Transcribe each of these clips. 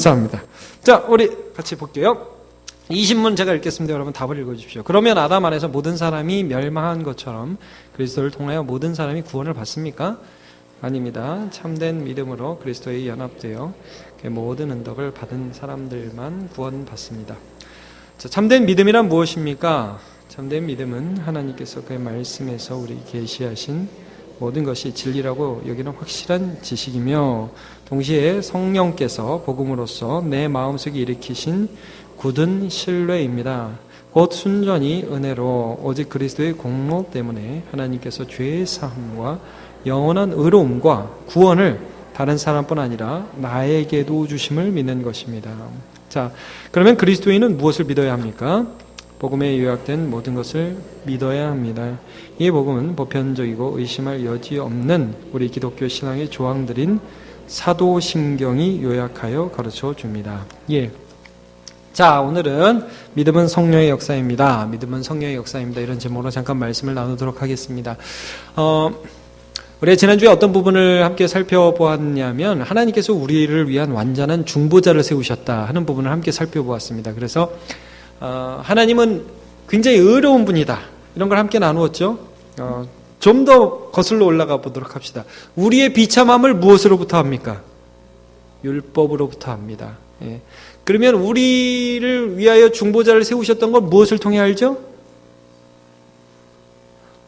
감사합니다. 자, 우리 같이 볼게요. 20문 제가 읽겠습니다. 여러분 답을 읽어주십시오. 그러면 아담 안에서 모든 사람이 멸망한 것처럼 그리스도를 통하여 모든 사람이 구원을 받습니까? 아닙니다. 참된 믿음으로 그리스도에 연합되어 모든 은덕을 받은 사람들만 구원받습니다. 자, 참된 믿음이란 무엇입니까? 참된 믿음은 하나님께서 그의 말씀에서 우리 계시하신 모든 것이 진리라고 여기는 확실한 지식이며 동시에 성령께서 복음으로써 내 마음속에 일으키신 굳은 신뢰입니다. 곧 순전히 은혜로 오직 그리스도의 공로 때문에 하나님께서 죄의 사함과 영원한 의로움과 구원을 다른 사람뿐 아니라 나에게도 주심을 믿는 것입니다. 자, 그러면 그리스도인은 무엇을 믿어야 합니까? 복음에 요약된 모든 것을 믿어야 합니다. 이 복음은 보편적이고 의심할 여지 없는 우리 기독교 신앙의 조항들인 사도신경이 요약하여 가르쳐 줍니다. 예. 자, 오늘은 믿음은 성령의 역사입니다. 믿음은 성령의 역사입니다. 이런 제목으로 잠깐 말씀을 나누도록 하겠습니다. 우리가 지난주에 어떤 부분을 함께 살펴보았냐면 하나님께서 우리를 위한 완전한 중보자를 세우셨다 하는 부분을 함께 살펴보았습니다. 그래서 하나님은 굉장히 의로운 분이다. 이런 걸 함께 나누었죠. 좀 더 거슬러 올라가 보도록 합시다. 우리의 비참함을 무엇으로부터 합니까? 율법으로부터 합니다. 예. 그러면 우리를 위하여 중보자를 세우셨던 건 무엇을 통해 알죠?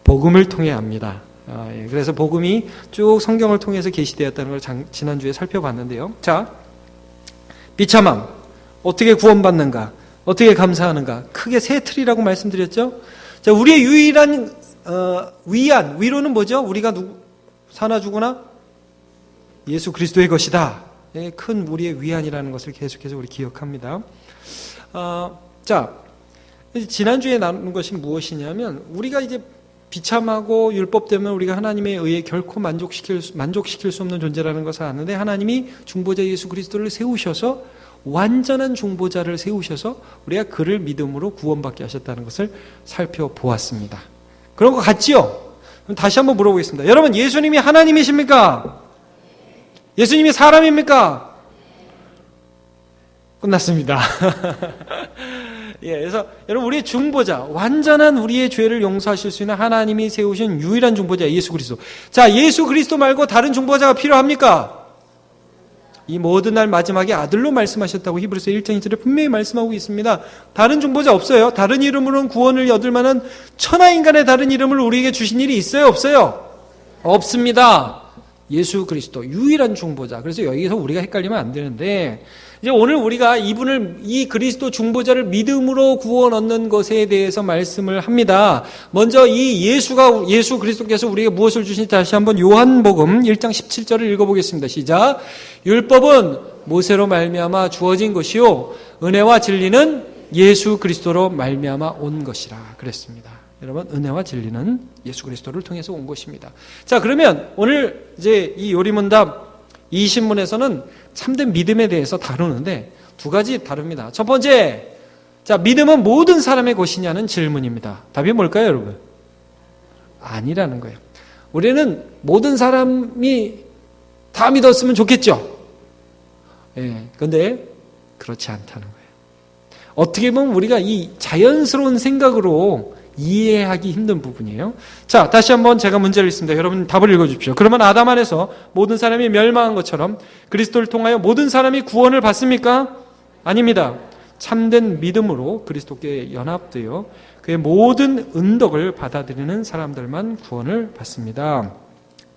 복음을 통해 압니다. 예. 그래서 복음이 쭉 성경을 통해서 계시되었다는 걸 지난주에 살펴봤는데요. 자, 비참함, 어떻게 구원받는가? 어떻게 감사하는가? 크게 세 틀이라고 말씀드렸죠? 자, 우리의 유일한 위로는 뭐죠? 우리가 사나 죽으나 예수 그리스도의 것이다. 큰 우리의 위안이라는 것을 계속해서 우리 기억합니다. 자, 지난주에 나눈 것이 무엇이냐면 우리가 이제 비참하고 율법 때문에 우리가 하나님에 의해 결코 만족시킬 수 없는 존재라는 것을 아는데 하나님이 중보자 예수 그리스도를 세우셔서 완전한 중보자를 세우셔서 우리가 그를 믿음으로 구원받게 하셨다는 것을 살펴보았습니다. 그런 것 같지요? 그럼 다시 한번 물어보겠습니다. 여러분, 예수님이 하나님이십니까? 예수님이 사람입니까? 끝났습니다. 예, 그래서 여러분, 우리의 중보자, 완전한 우리의 죄를 용서하실 수 있는 하나님이 세우신 유일한 중보자 예수 그리스도. 자, 예수 그리스도 말고 다른 중보자가 필요합니까? 이 모든 날 마지막에 아들로 말씀하셨다고 히브리서 1장 2절에 분명히 말씀하고 있습니다. 다른 중보자 없어요. 다른 이름으로는 구원을 얻을 만한 천하인간의 다른 이름을 우리에게 주신 일이 있어요? 없어요? 없습니다. 예수 그리스도 유일한 중보자. 그래서 여기서 우리가 헷갈리면 안 되는데 이제 오늘 우리가 이 그리스도 중보자를 믿음으로 구원 얻는 것에 대해서 말씀을 합니다. 먼저 이 예수 그리스도께서 우리에게 무엇을 주신지 다시 한번 요한복음 1장 17절을 읽어보겠습니다. 시작. 율법은 모세로 말미암아 주어진 것이요 은혜와 진리는 예수 그리스도로 말미암아 온 것이라 그랬습니다. 여러분, 은혜와 진리는 예수 그리스도를 통해서 온 것입니다. 자, 그러면 오늘 이제 이 요리문답 20문에서는 참된 믿음에 대해서 다루는데 두 가지 다릅니다. 첫 번째, 자, 믿음은 모든 사람의 것이냐는 질문입니다. 답이 뭘까요, 여러분? 아니라는 거예요. 우리는 모든 사람이 다 믿었으면 좋겠죠. 예, 근데 그렇지 않다는 거예요. 어떻게 보면 우리가 이 자연스러운 생각으로 이해하기 힘든 부분이에요. 자, 다시 한번 제가 문제를 읽습니다. 여러분 답을 읽어주십시오. 그러면 아담 안에서 모든 사람이 멸망한 것처럼 그리스도를 통하여 모든 사람이 구원을 받습니까? 아닙니다. 참된 믿음으로 그리스도께 연합되어 그의 모든 은덕을 받아들이는 사람들만 구원을 받습니다.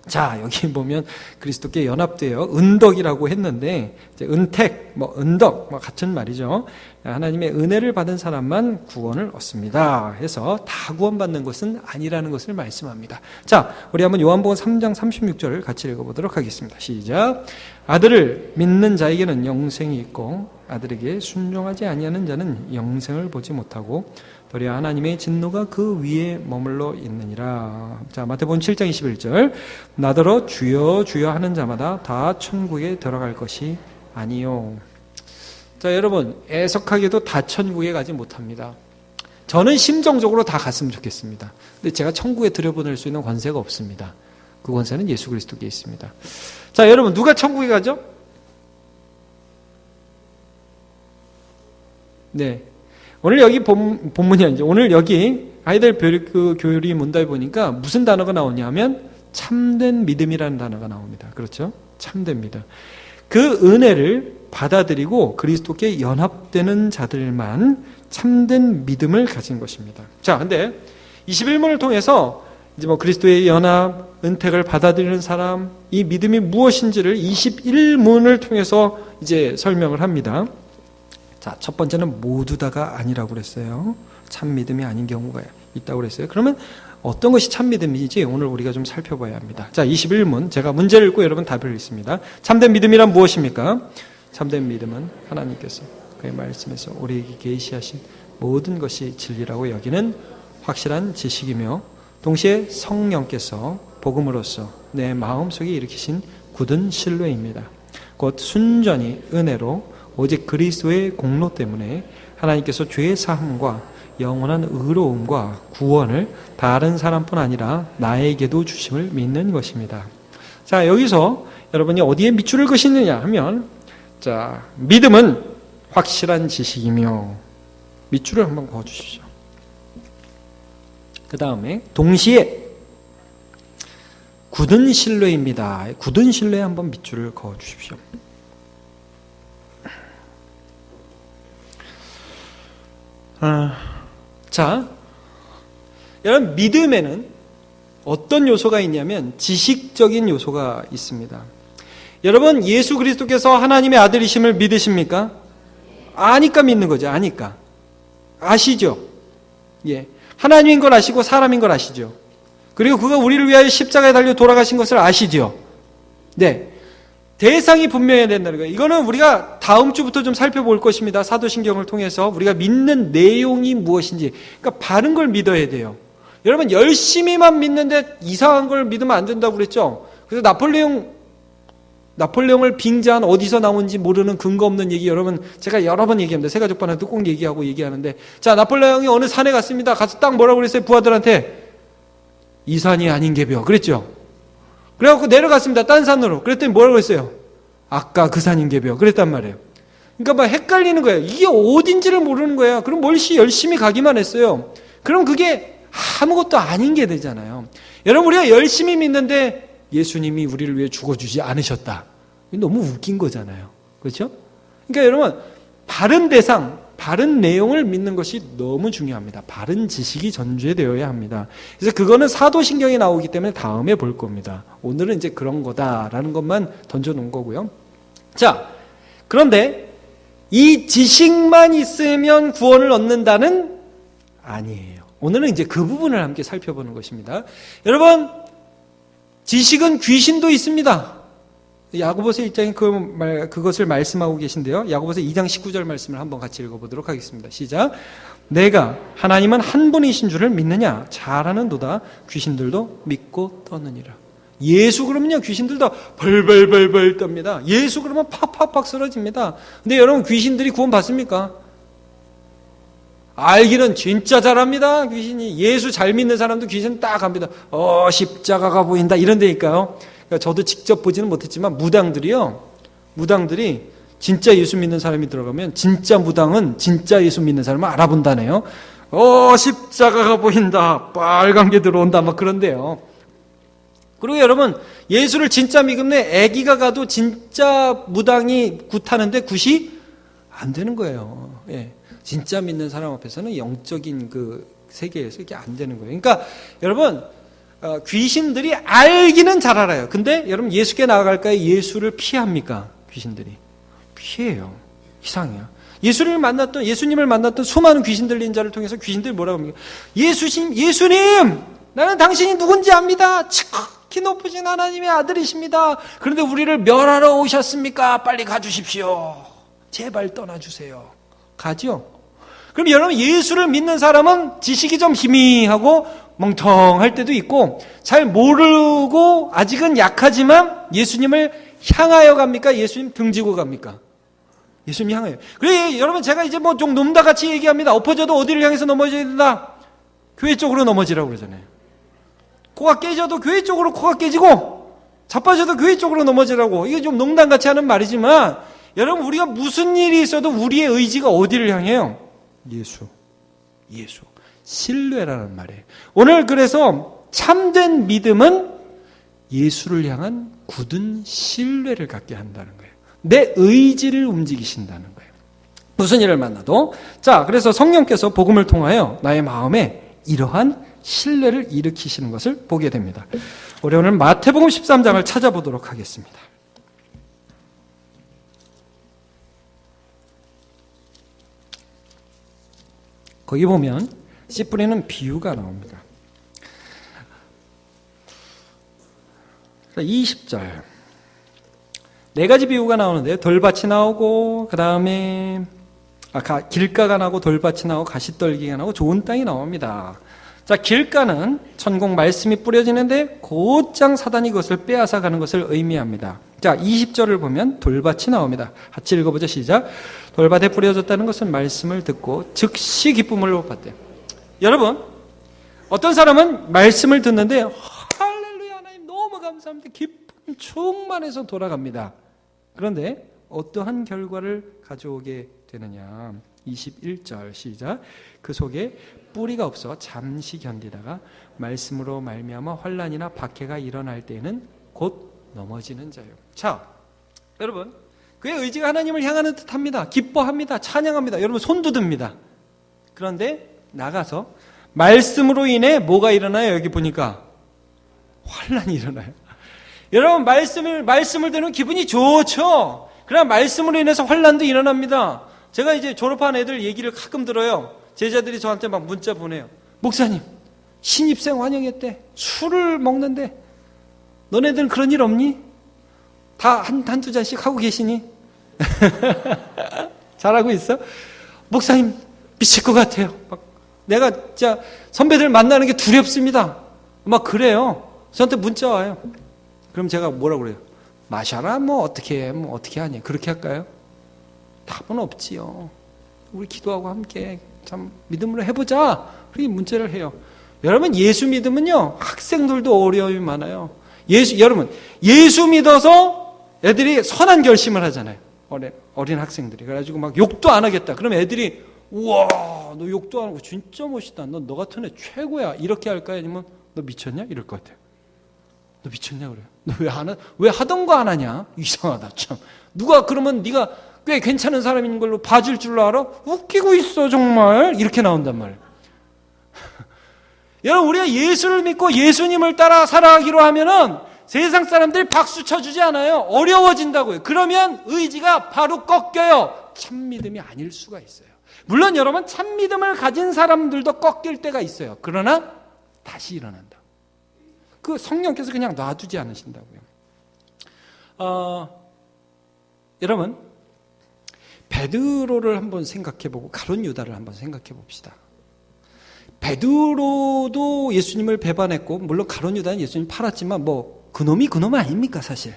자, 여기 보면 그리스도께 연합되어 은덕이라고 했는데 이제 은택, 은덕 같은 말이죠. 하나님의 은혜를 받은 사람만 구원을 얻습니다. 해서 다 구원받는 것은 아니라는 것을 말씀합니다. 자, 우리 한번 요한복음 3장 36절을 같이 읽어보도록 하겠습니다. 시작. 아들을 믿는 자에게는 영생이 있고 아들에게 순종하지 아니하는 자는 영생을 보지 못하고 도리어 하나님의 진노가 그 위에 머물러 있느니라. 자, 마태복음 7장 21절. 나더러 주여 주여 하는 자마다 다 천국에 들어갈 것이 아니요. 자, 여러분, 애석하게도 다 천국에 가지 못합니다. 저는 심정적으로 다 갔으면 좋겠습니다. 근데 제가 천국에 들여보낼 수 있는 권세가 없습니다. 그 권세는 예수 그리스도께 있습니다. 자, 여러분, 누가 천국에 가죠? 네. 오늘 여기 본문이 아니죠. 오늘 여기 아이들 교리 문답에 보니까 무슨 단어가 나오냐면 참된 믿음이라는 단어가 나옵니다. 그렇죠? 참된 믿음. 그 은혜를 받아들이고 그리스도께 연합되는 자들만 참된 믿음을 가진 것입니다. 자, 근데 21문을 통해서 이제 그리스도의 연합, 은택을 받아들이는 사람, 이 믿음이 무엇인지를 21문을 통해서 이제 설명을 합니다. 자, 첫 번째는 모두 다가 아니라고 그랬어요. 참 믿음이 아닌 경우가 있다고 그랬어요. 그러면 어떤 것이 참 믿음이지 오늘 우리가 좀 살펴봐야 합니다. 자, 21문 제가 문제를 읽고 여러분 답을 읽습니다. 참된 믿음이란 무엇입니까? 참된 믿음은 하나님께서 그의 말씀에서 우리에게 계시하신 모든 것이 진리라고 여기는 확실한 지식이며 동시에 성령께서 복음으로써 내 마음속에 일으키신 굳은 신뢰입니다. 곧 순전히 은혜로 오직 그리스도의 공로 때문에 하나님께서 죄의 사함과 영원한 의로움과 구원을 다른 사람뿐 아니라 나에게도 주심을 믿는 것입니다. 자, 여기서 여러분이 어디에 밑줄을 그시느냐 하면, 자, 믿음은 확실한 지식이며 밑줄을 한번 그어주십시오. 그 다음에 동시에 굳은 신뢰입니다. 굳은 신뢰에 한번 밑줄을 그어주십시오. 자, 여러분 믿음에는 어떤 요소가 있냐면 지식적인 요소가 있습니다. 여러분 예수 그리스도께서 하나님의 아들이심을 믿으십니까? 아니까 믿는 거죠. 아니까. 아시죠? 예. 하나님인 걸 아시고 사람인 걸 아시죠? 그리고 그가 우리를 위하여 십자가에 달려 돌아가신 것을 아시죠? 네. 대상이 분명해야 된다는 거예요. 이거는 우리가 다음 주부터 좀 살펴볼 것입니다. 사도신경을 통해서 우리가 믿는 내용이 무엇인지. 그러니까 바른 걸 믿어야 돼요. 여러분 열심히만 믿는데 이상한 걸 믿으면 안 된다고 그랬죠? 그래서 나폴레옹을 빙자한 어디서 나온지 모르는 근거 없는 얘기 여러분 제가 여러 번 얘기합니다. 세가족반한테 꼭 얘기하는데 자, 나폴레옹이 어느 산에 갔습니다. 가서 딱 뭐라고 그랬어요? 부하들한테 이 산이 아닌 게벼 그랬죠? 그래갖고 내려갔습니다. 딴 산으로. 그랬더니 뭐라고 했어요? 아까 그 산인 게벼 그랬단 말이에요. 그러니까 막 헷갈리는 거예요. 이게 어딘지를 모르는 거예요. 그럼 멀씨 열심히 가기만 했어요. 그럼 그게 아무것도 아닌 게 되잖아요. 여러분 우리가 열심히 믿는데 예수님이 우리를 위해 죽어주지 않으셨다. 너무 웃긴 거잖아요. 그렇죠? 그러니까 여러분 바른 대상, 바른 내용을 믿는 것이 너무 중요합니다. 바른 지식이 전제되어야 합니다. 그래서 그거는 사도신경에 나오기 때문에 다음에 볼 겁니다. 오늘은 이제 그런 거다라는 것만 던져놓은 거고요. 자, 그런데 이 지식만 있으면 구원을 얻는다는 아니에요. 오늘은 이제 그 부분을 함께 살펴보는 것입니다. 여러분, 지식은 귀신도 있습니다. 야고보서 1장에 그것을 말씀하고 계신데요. 야고보서 2장 19절 말씀을 한번 같이 읽어보도록 하겠습니다. 시작. 내가 하나님은 한 분이신 줄을 믿느냐? 잘하는도다. 귀신들도 믿고 떠느니라. 예수 그러면요 귀신들도 벌벌벌벌 떱니다. 예수 그러면 팍팍팍 쓰러집니다. 근데 여러분 귀신들이 구원 받습니까? 알기는 진짜 잘합니다. 귀신이. 예수 잘 믿는 사람도 귀신 딱 합니다. 십자가가 보인다 이런 데니까요. 그러니까 저도 직접 보지는 못했지만 무당들이 진짜 예수 믿는 사람이 들어가면 진짜 무당은 진짜 예수 믿는 사람을 알아본다네요. 십자가가 보인다. 빨간 게 들어온다. 막 그런데요. 그리고 여러분 예수를 진짜 믿음에 아기가 가도 진짜 무당이 굿하는데 굿이 안 되는 거예요. 예. 진짜 믿는 사람 앞에서는 영적인 그 세계에서 이게 안 되는 거예요. 그러니까 여러분 귀신들이 알기는 잘 알아요. 근데 여러분 예수께 나아갈까요? 예수를 피합니까? 귀신들이 피해요. 이상해요. 예수님을 만났던 수많은 귀신 들린 자를 통해서 귀신들이 뭐라고 합니까? 예수님, 나는 당신이 누군지 압니다. 지극히 높으신 하나님의 아들이십니다. 그런데 우리를 멸하러 오셨습니까? 빨리 가주십시오. 제발 떠나주세요. 가죠. 그럼 여러분 예수를 믿는 사람은 지식이 좀 희미하고 멍텅할 때도 있고 잘 모르고 아직은 약하지만 예수님을 향하여 갑니까? 예수님 등지고 갑니까? 예수님 향하여. 그래 여러분 제가 이제 뭐 좀 놈다 같이 얘기합니다. 엎어져도 어디를 향해서 넘어져야 된다? 교회 쪽으로 넘어지라고 그러잖아요. 코가 깨져도 교회 쪽으로 코가 깨지고 자빠져도 교회 쪽으로 넘어지라고. 이게 좀 농담같이 하는 말이지만 여러분 우리가 무슨 일이 있어도 우리의 의지가 어디를 향해요? 예수. 신뢰라는 말이에요. 오늘 그래서 참된 믿음은 예수를 향한 굳은 신뢰를 갖게 한다는 거예요. 내 의지를 움직이신다는 거예요. 무슨 일을 만나도. 자, 그래서 성령께서 복음을 통하여 나의 마음에 이러한 신뢰를 일으키시는 것을 보게 됩니다. 우리 오늘 마태복음 13장을 찾아보도록 하겠습니다. 거기 보면 씨 뿌리는 비유가 나옵니다. 20절. 네 가지 비유가 나오는데요. 돌밭이 나오고, 그 다음에 길가가 나오고, 돌밭이 나오고, 가시떨기가 나오고, 좋은 땅이 나옵니다. 자, 길가는 천국 말씀이 뿌려지는데 곧장 사단이 그것을 빼앗아 가는 것을 의미합니다. 자, 20절을 보면 돌밭이 나옵니다. 같이 읽어보죠. 시작. 돌밭에 뿌려졌다는 것은 말씀을 듣고 즉시 기쁨을 받대요. 여러분, 어떤 사람은 말씀을 듣는데 할렐루야 하나님 너무 감사합니다. 기쁨 충만해서 돌아갑니다. 그런데 어떠한 결과를 가져오게 되느냐. 21절 시작. 그 속에 뿌리가 없어 잠시 견디다가 말씀으로 말미암아 환난이나 박해가 일어날 때에는 곧 넘어지는 자요. 자, 여러분, 그의 의지가 하나님을 향하는 듯합니다. 기뻐합니다. 찬양합니다. 여러분 손도 듭니다. 그런데 나가서 말씀으로 인해 뭐가 일어나요? 여기 보니까 환난이 일어나요. 여러분 말씀을 들으면 기분이 좋죠. 그러나 말씀으로 인해서 환난도 일어납니다. 제가 이제 졸업한 애들 얘기를 가끔 들어요. 제자들이 저한테 막 문자 보내요. 목사님, 신입생 환영했대. 술을 먹는데 너네들은 그런 일 없니? 다 한두 잔씩 하고 계시니? 잘하고 있어? 목사님 미칠 것 같아요. 막 내가 진짜 선배들 만나는 게 두렵습니다. 막 그래요. 저한테 문자 와요. 그럼 제가 뭐라고 그래요? 마셔라 뭐 어떻게 하니? 그렇게 할까요? 답은 없지요. 우리 기도하고 함께 참 믿음으로 해보자. 그렇게 문자를 해요. 여러분 예수 믿으면요 학생들도 어려움이 많아요. 여러분 예수 믿어서 애들이 선한 결심을 하잖아요. 어린 학생들이. 그래가지고 막 욕도 안 하겠다. 그러면 애들이 우와 너 욕도 안 하고 진짜 멋있다. 너 같은 애 최고야. 이렇게 할까요? 아니면 너 미쳤냐? 이럴 것 같아요. 너 미쳤냐 그래요. 너 왜 하던 거 안 하냐? 이상하다 참. 누가 그러면 네가 꽤 괜찮은 사람인 걸로 봐줄 줄 알아? 웃기고 있어 정말. 이렇게 나온단 말이에요. 여러분 우리가 예수를 믿고 예수님을 따라 살아가기로 하면은 세상 사람들이 박수 쳐주지 않아요. 어려워진다고요. 그러면 의지가 바로 꺾여요. 참 믿음이 아닐 수가 있어요. 물론 여러분 참 믿음을 가진 사람들도 꺾일 때가 있어요. 그러나 다시 일어난다. 그 성령께서 그냥 놔두지 않으신다고요. 여러분 베드로를 한번 생각해보고 가룟 유다를 한번 생각해봅시다. 베드로도 예수님을 배반했고 물론 가룟 유다는 예수님 팔았지만 뭐 그놈이 그놈 아닙니까 사실.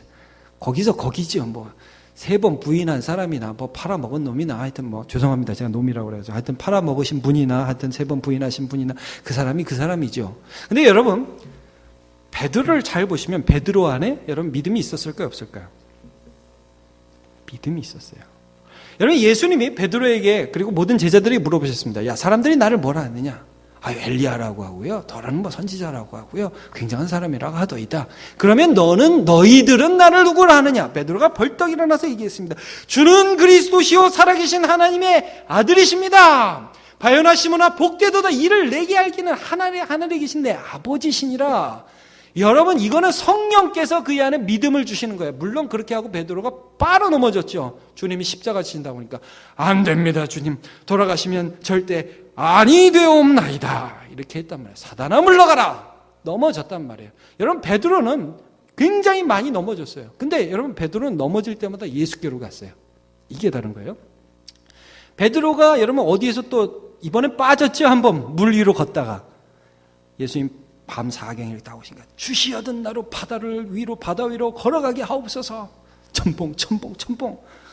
거기서 거기죠. 뭐 3번 부인한 사람이나 뭐 팔아먹은 놈이나 하여튼 뭐 죄송합니다. 제가 놈이라고 그래서 하여튼 팔아먹으신 분이나 하여튼 3번 부인하신 분이나 그 사람이 그 사람이죠. 근데 여러분 베드로를 잘 보시면 베드로 안에 여러분 믿음이 있었을까요 없을까요? 믿음이 있었어요. 여러분 예수님이 베드로에게 그리고 모든 제자들이 물어보셨습니다. 야 사람들이 나를 뭐라 하느냐? 엘리야라고 하고요. 더러는 뭐 선지자라고 하고요. 굉장한 사람이라고 하더이다. 그러면 너희들은 나를 누구라 하느냐? 베드로가 벌떡 일어나서 얘기했습니다. 주는 그리스도시요 살아계신 하나님의 아들이십니다. 바요나 시몬아 복되도다. 이를 내게 알기는 하늘에 계신 내 아버지시니라. 여러분 이거는 성령께서 그의 안에 믿음을 주시는 거예요. 물론 그렇게 하고 베드로가 바로 넘어졌죠. 주님이 십자가 지신다고 하니까 안 됩니다 주님. 돌아가시면 절대 아니 되옵나이다. 이렇게 했단 말이에요. 사단아 물러가라. 넘어졌단 말이에요. 여러분 베드로는 굉장히 많이 넘어졌어요. 근데 여러분 베드로는 넘어질 때마다 예수께로 갔어요. 이게 다른 거예요. 베드로가 여러분 어디에서 또 이번에 빠졌죠. 한번 물 위로 걷다가 예수님 밤 사경을 딱 오신가. 주시하던 나로 바다 위로 걸어가게 하옵소서. 첨봉.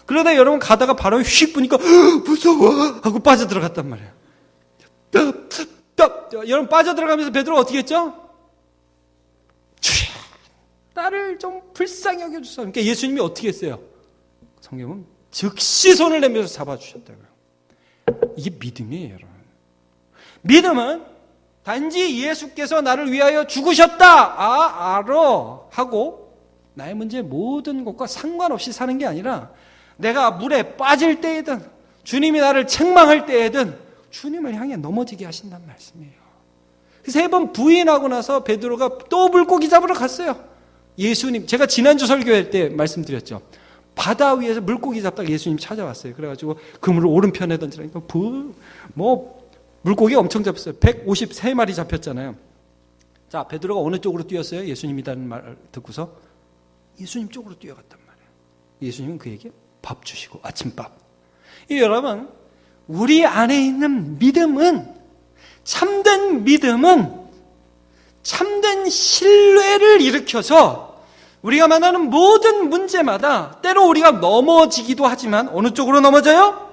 그러다 여러분 가다가 바람이 휙 부니까 무서워 하고 빠져들어갔단 말이에요. 여러분 빠져들어가면서 베드로가 어떻게 했죠? 주야 나를 좀 불쌍히 여겨주소. 그러니까 예수님이 어떻게 했어요? 성경은 즉시 손을 내밀어서 잡아주셨다고요. 이게 믿음이에요, 여러분. 믿음은 단지 예수께서 나를 위하여 죽으셨다, 알아 하고 나의 문제 모든 것과 상관없이 사는 게 아니라 내가 물에 빠질 때에든 주님이 나를 책망할 때에든 주님을 향해 넘어지게 하신다는 말씀이에요. 3번 부인하고 나서 베드로가 또 물고기 잡으러 갔어요. 예수님, 제가 지난주 설교할 때 말씀드렸죠. 바다 위에서 물고기 잡다가 예수님 찾아왔어요. 그래가지고 그물을 오른편에 던지라니까 물고기 엄청 잡혔어요. 153마리 잡혔잖아요. 자, 베드로가 어느 쪽으로 뛰었어요? 예수님이라는 말 듣고서 예수님 쪽으로 뛰어갔단 말이에요. 예수님은 그에게 밥 주시고, 아침밥. 여러분, 우리 안에 있는 믿음은, 참된 믿음은 참된 신뢰를 일으켜서 우리가 만나는 모든 문제마다 때로 우리가 넘어지기도 하지만 어느 쪽으로 넘어져요?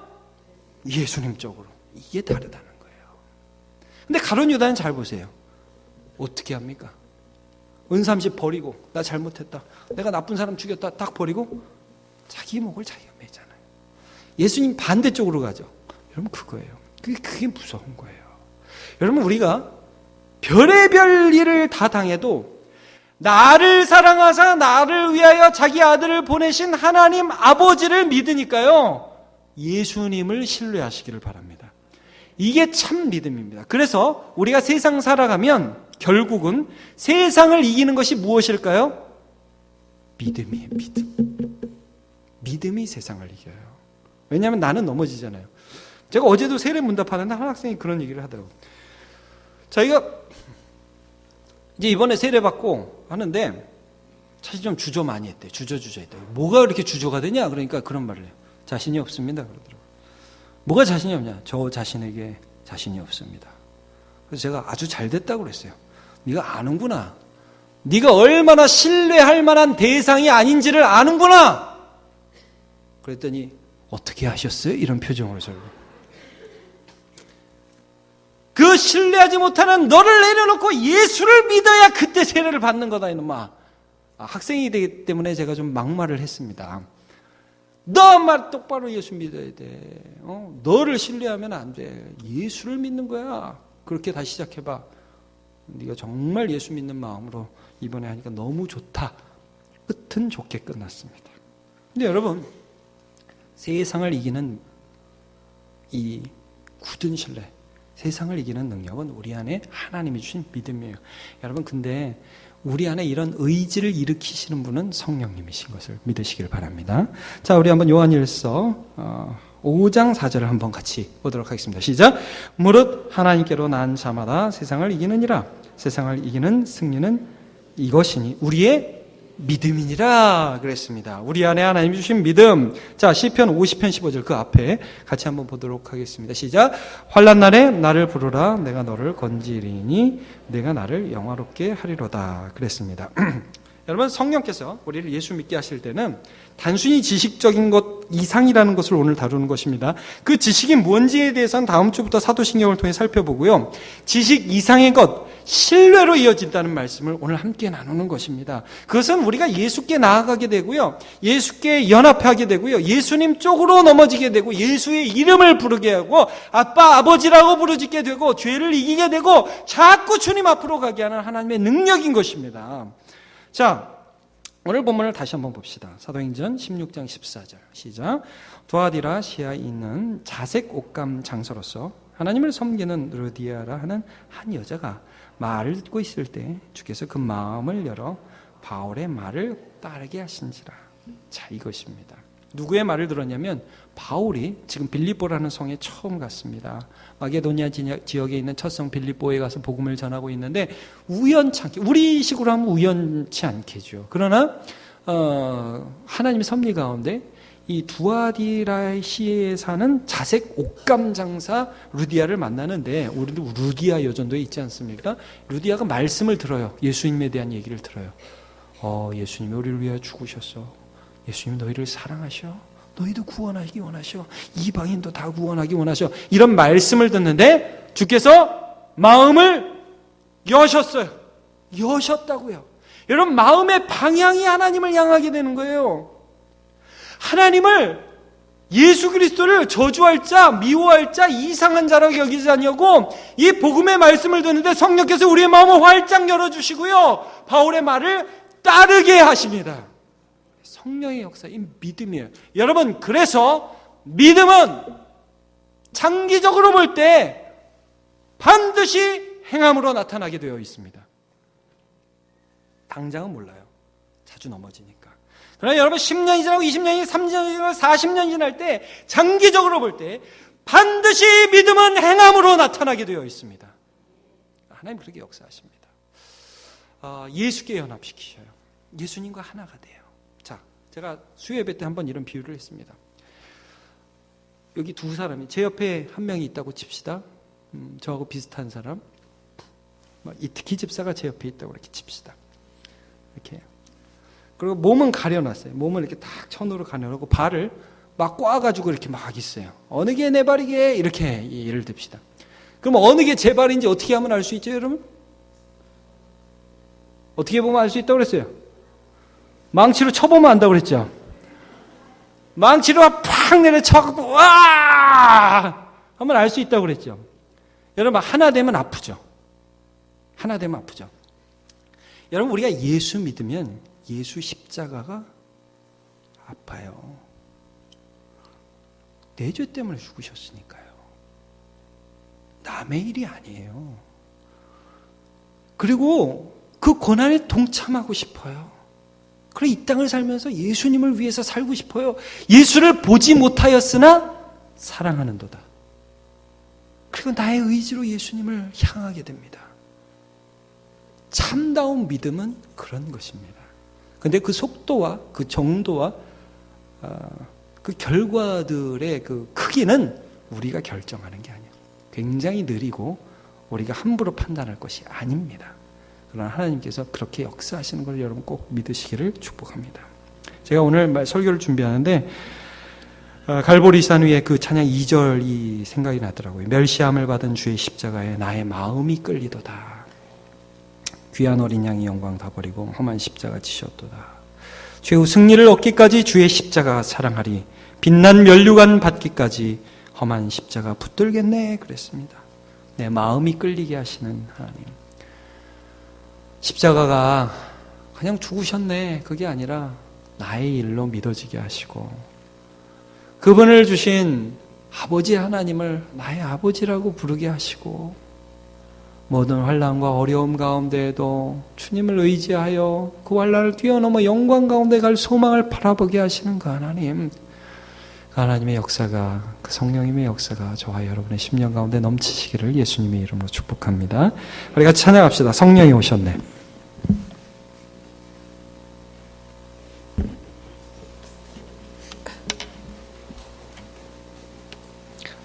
예수님 쪽으로. 이게 다르다는 거예요. 근데 가룟 유다는 잘 보세요. 어떻게 합니까? 은삼십 버리고 나 잘못했다, 내가 나쁜 사람 죽였다 딱 버리고 자기 목을 자기가 매잖아요. 예수님 반대쪽으로 가죠. 여러분, 그거예요. 그게 무서운 거예요. 여러분, 우리가 별의별 일을 다 당해도 나를 사랑하사 나를 위하여 자기 아들을 보내신 하나님 아버지를 믿으니까요, 예수님을 신뢰하시기를 바랍니다. 이게 참 믿음입니다. 그래서 우리가 세상 살아가면 결국은 세상을 이기는 것이 무엇일까요? 믿음이에요. 믿음이 세상을 이겨요. 왜냐하면 나는 넘어지잖아요. 제가 어제도 세례 문답하는데 한 학생이 그런 얘기를 하더라고요. 자기가 이제 이번에 세례 받고 하는데 사실 좀 주저 많이 했대요. 주저했대요. 뭐가 그렇게 주저가 되냐? 그러니까 그런 말을 해요. 자신이 없습니다. 그러더라고요. 뭐가 자신이 없냐? 저 자신에게 자신이 없습니다. 그래서 제가 아주 잘 됐다고 그랬어요. 네가 아는구나. 네가 얼마나 신뢰할 만한 대상이 아닌지를 아는구나. 그랬더니 어떻게 하셨어요? 이런 표정으로 저를. 그 신뢰하지 못하는 너를 내려놓고 예수를 믿어야 그때 세례를 받는 거다, 이놈아. 학생이 되기 때문에 제가 좀 막말을 했습니다. 너 말 똑바로 예수 믿어야 돼. 너를 신뢰하면 안 돼. 예수를 믿는 거야. 그렇게 다시 시작해봐. 네가 정말 예수 믿는 마음으로 이번에 하니까 너무 좋다. 끝은 좋게 끝났습니다. 근데 여러분, 세상을 이기는 이 굳은 신뢰, 세상을 이기는 능력은 우리 안에 하나님이 주신 믿음이에요. 여러분, 근데 우리 안에 이런 의지를 일으키시는 분은 성령님이신 것을 믿으시길 바랍니다. 자, 우리 한번 요한일서 5장 4절을 한번 같이 보도록 하겠습니다. 시작. 무릇 하나님께로 난 자마다 세상을 이기느니라. 세상을 이기는 승리는 이것이니 우리의 믿음이니라 그랬습니다. 우리 안에 하나님이 주신 믿음. 자, 시편 50편 15절 그 앞에 같이 한번 보도록 하겠습니다. 시작. 환난 날에 나를 부르라. 내가 너를 건지리니 내가 나를 영화롭게 하리로다 그랬습니다. 여러분, 성령께서 우리를 예수 믿게 하실 때는 단순히 지식적인 것 이상이라는 것을 오늘 다루는 것입니다. 그 지식이 뭔지에 대해서는 다음 주부터 사도신경을 통해 살펴보고요. 지식 이상의 것, 신뢰로 이어진다는 말씀을 오늘 함께 나누는 것입니다. 그것은 우리가 예수께 나아가게 되고요. 예수께 연합하게 되고요. 예수님 쪽으로 넘어지게 되고 예수의 이름을 부르게 하고 아빠, 아버지라고 부르짖게 되고 죄를 이기게 되고 자꾸 주님 앞으로 가게 하는 하나님의 능력인 것입니다. 자, 오늘 본문을 다시 한번 봅시다. 사도행전 16장 14절 시작. 두아디라시아에 있는 자색 옷감 장소로서 하나님을 섬기는 르디아라 하는 한 여자가 말을 듣고 있을 때 주께서 그 마음을 열어 바울의 말을 따르게 하신지라. 자, 이것입니다. 누구의 말을 들었냐면 바울이 지금 빌립보라는 성에 처음 갔습니다. 마게도니아 지역에 있는 첫 성 빌립보에 가서 복음을 전하고 있는데 우연찮게, 우리 식으로 하면 우연치 않겠죠. 그러나 하나님의 섭리 가운데 이 두아디라시에 사는 자색 옷감 장사 루디아를 만나는데, 우리도 루디아 여전도에 있지 않습니까? 루디아가 말씀을 들어요. 예수님에 대한 얘기를 들어요. 예수님이 우리를 위하여 죽으셨어. 예수님 너희를 사랑하셔. 너희도 구원하기 원하셔. 이방인도 다 구원하기 원하셔. 이런 말씀을 듣는데 주께서 마음을 여셨어요. 여셨다고요. 여러분, 마음의 방향이 하나님을 향하게 되는 거예요. 하나님을 예수 그리스도를 저주할 자, 미워할 자, 이상한 자라고 여기지 아니하고 이 복음의 말씀을 듣는데 성령께서 우리의 마음을 활짝 열어주시고요, 바울의 말을 따르게 하십니다. 성령의 역사, 이 믿음이에요. 여러분, 그래서 믿음은 장기적으로 볼 때 반드시 행함으로 나타나게 되어 있습니다. 당장은 몰라요. 자주 넘어지니까. 그러나 여러분 10년이 지나고 20년이 30년이 지나고 40년이 지날 때 장기적으로 볼 때 반드시 믿음은 행함으로 나타나게 되어 있습니다. 하나님 그렇게 역사하십니다. 예수께 연합시키셔요. 예수님과 하나가 돼요. 자, 제가 수요예배 때 한번 이런 비유를 했습니다. 여기 두 사람이, 제 옆에 한 명이 있다고 칩시다. 저하고 비슷한 사람. 이특희 집사가 제 옆에 있다고 이렇게 칩시다. 이렇게. 그리고 몸은 가려놨어요. 몸을 이렇게 딱 천으로 가려놓고 발을 막 꽈가지고 이렇게 막 있어요. 어느 게 내 발이게? 이렇게 예를 듭시다. 그럼 어느 게 제 발인지 어떻게 하면 알 수 있죠, 여러분? 어떻게 보면 알 수 있다고 그랬어요? 망치로 쳐보면 안다고 그랬죠? 망치로 팍 내려쳐갖고 와! 하면 알 수 있다고 그랬죠? 여러분, 하나 되면 아프죠? 하나 되면 아프죠? 여러분, 우리가 예수 믿으면 예수 십자가가 아파요. 내 죄 때문에 죽으셨으니까요. 남의 일이 아니에요. 그리고 그 고난에 동참하고 싶어요. 그래, 이 땅을 살면서 예수님을 위해서 살고 싶어요. 예수를 보지 못하였으나 사랑하는도다. 그리고 나의 의지로 예수님을 향하게 됩니다. 참다운 믿음은 그런 것입니다. 그런데 그 속도와 그 정도와 그 결과들의 그 크기는 우리가 결정하는 게 아니에요. 굉장히 느리고 우리가 함부로 판단할 것이 아닙니다. 그러나 하나님께서 그렇게 역사하시는 걸 여러분 꼭 믿으시기를 축복합니다. 제가 오늘 설교를 준비하는데 갈보리산 위에 그 찬양 2절이 생각이 나더라고요. 멸시함을 받은 주의 십자가에 나의 마음이 끌리도다. 귀한 어린 양이 영광 다 버리고 험한 십자가 지셨도다. 최후 승리를 얻기까지 주의 십자가 사랑하리. 빛난 면류관 받기까지 험한 십자가 붙들겠네 그랬습니다. 내 마음이 끌리게 하시는 하나님. 십자가가 그냥 죽으셨네 그게 아니라 나의 일로 믿어지게 하시고 그분을 주신 아버지 하나님을 나의 아버지라고 부르게 하시고 모든 환난과 어려움 가운데에도 주님을 의지하여 그 환난을 뛰어넘어 영광 가운데 갈 소망을 바라보게 하시는 그 하나님, 그 하나님의 역사가, 그 성령님의 역사가 저와 여러분의 심령 가운데 넘치시기를 예수님의 이름으로 축복합니다. 우리 같이 찬양합시다. 성령이 오셨네.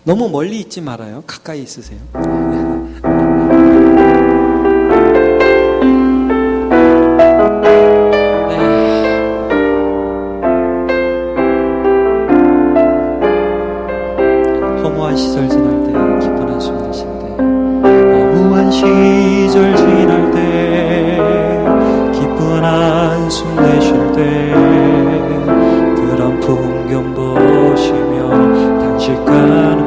너무 멀리 있지 말아요. 가까이 있으세요. 허무한 시절 지날 때, 기쁜 한숨 내쉴 때, 허무한 시절 지날 때, 기쁜 한숨 내쉴 때, 그런 풍경 보시며 단식하는